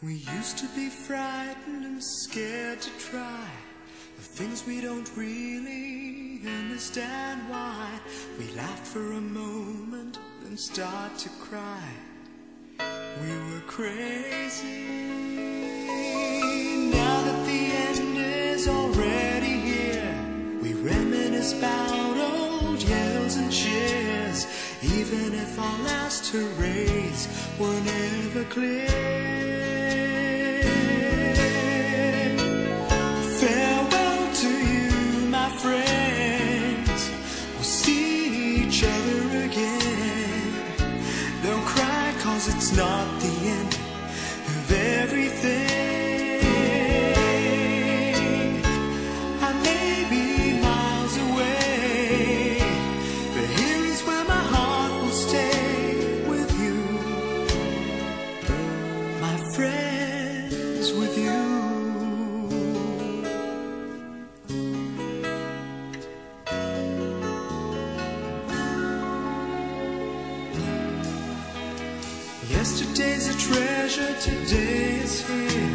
We used to be frightened and scared to try the things we don't really understand why. We laughed for a moment, then start to cry. We were crazy. Now that the end is already here, we reminisce about old yells and cheers, even if our last hurrays were never clear. It's not the end of everything. I may be miles away, but here is where my heart will stay with you, my friends, with you. Yesterday's a treasure, today is here.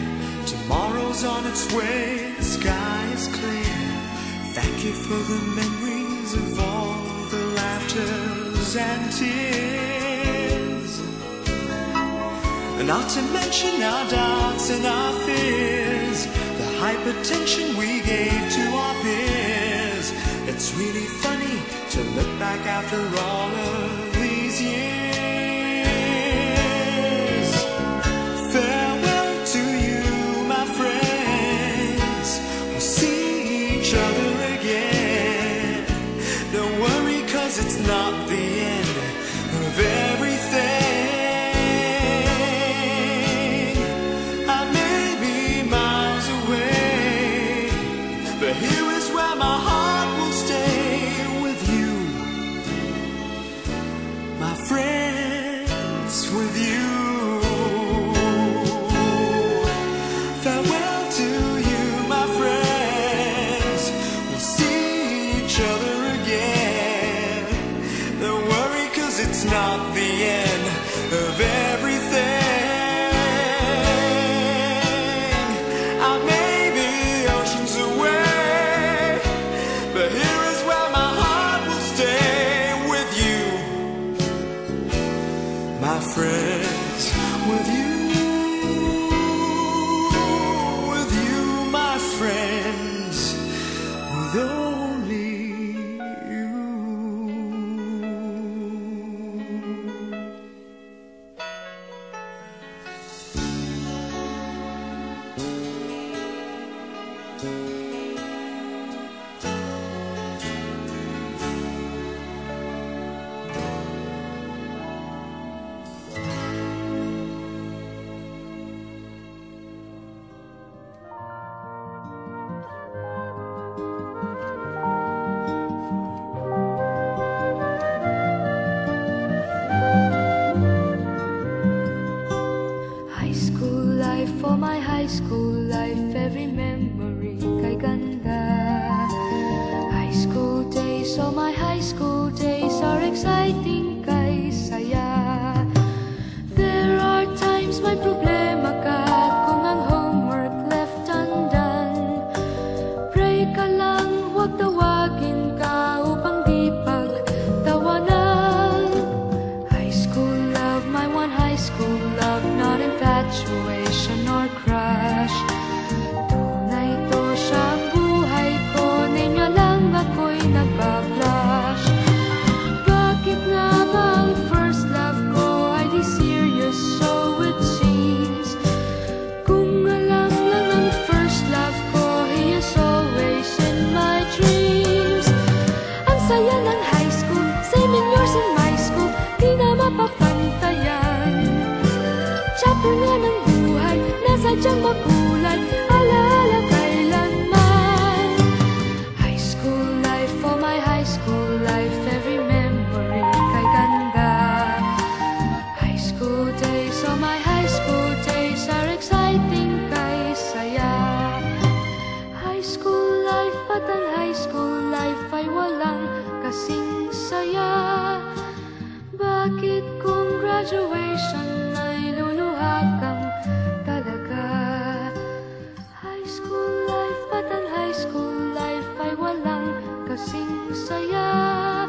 Tomorrow's on its way, the sky is clear. Thank you for the memories of all the laughters and tears. And not to mention our doubts and our fears, the hypertension we gave to our peers. It's really funny to look back after all of these years. It's not the end of everything. I may be miles away, but here is where my heart will stay with you, my friends, with you. Farewell to you, my friends. We'll see each other again. It's not the end of everything. I may be oceans away, but here is where my heart will stay with you, my friends, with you, my friends, with only you. For my high school life, every memory kay ganda. High school days, oh my high school days are exciting kay saya. There are times may problema ka kung ang homework left undone. Pray ka lang, huwag tawagin ka upang di pagtawanan. High school love, my one high school love, not infatuation or crush. Tunay to siyang buhay ko, niya lang ako'y nagbablush. Bakit nga ba ang first love ko ay di serious, so it seems? Kung alam lang ang first love ko, he is always in my dreams. Ang saya ng high school, same in yours in my school, di na mapapantayan. Chapter nga ng buhay, nasadyang makulay, alaala kailanman. High school life, oh my high school life, every memory kay ganda. High school days, oh my high school days are exciting kay saya. graduation ay luluha kang talaga. High school life, at ang high school life ay walang kasing saya.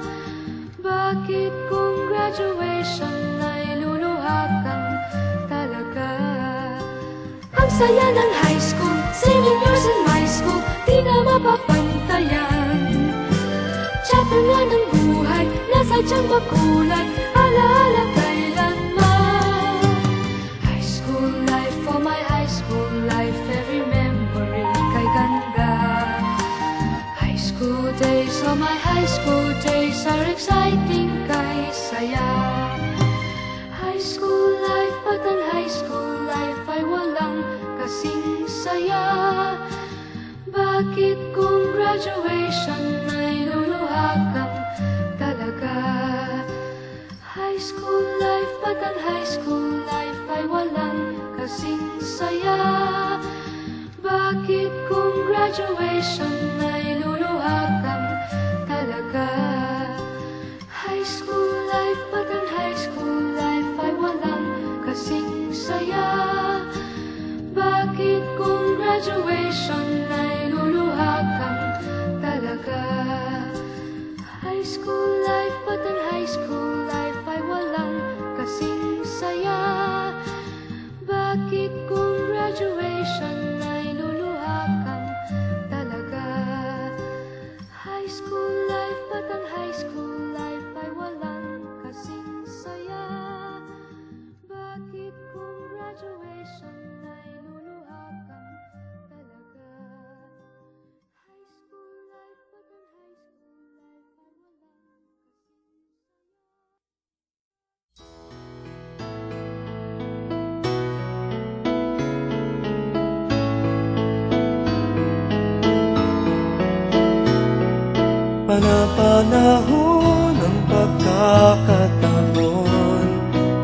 Bakit kung graduation ay luluha kang talaga? Ang saya ng high school, 7 years in my school, di na mapapantayan. Chapter nga ng buhay, nasa diyang makulay, alaala kailanman. High school life, for my high school life, every memory kay ganda. High school days, oh my high school days are exciting kay saya. High school life, at ang high school life ay walang kasing saya. Bakit kung graduation ay luluha kang talaga? High school life, at ang high school life ay walang kasing saya. Bakit kung graduation ay luluha kang talaga? High school life, at ang high school life ay walang kasing saya. Bakit kung graduation ay luluha kang talaga? High school life, at ang high school life ay walang kasing saya. Bakit kung graduation ay luluha kang talaga? High school life, at ang high school life ay walang kasing saya. Bakit kung graduation ay luluha kang talaga? High school life, at ang high school life ay walang Panapanahon ng pagkakataon,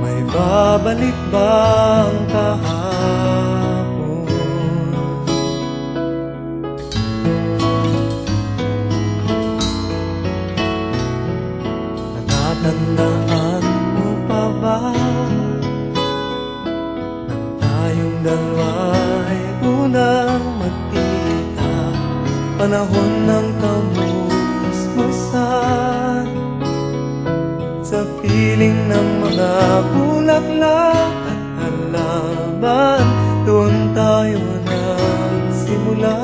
may babalik bang kahapon? Natatandaan mo pa ba nang tayong dalawa'y unang magkita? Panahon ng kamusmusan sa piling ng mga bulaklak at halaman, doon tayo nagsimula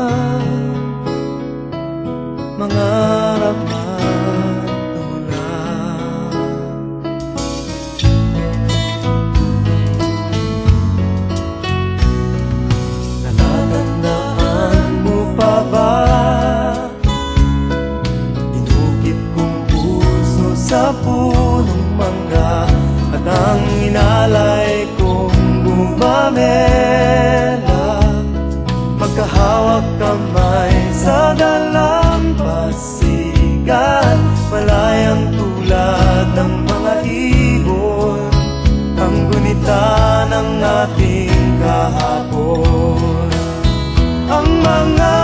mangarap at tulad. Natatandaan mo pa ba sa punong mangga at ang inalay kong gumamela, magkahawak kamay sa dalampasigan, malayang tulad ng mga ibon, ang gunita ng ating kahapon. Ang mga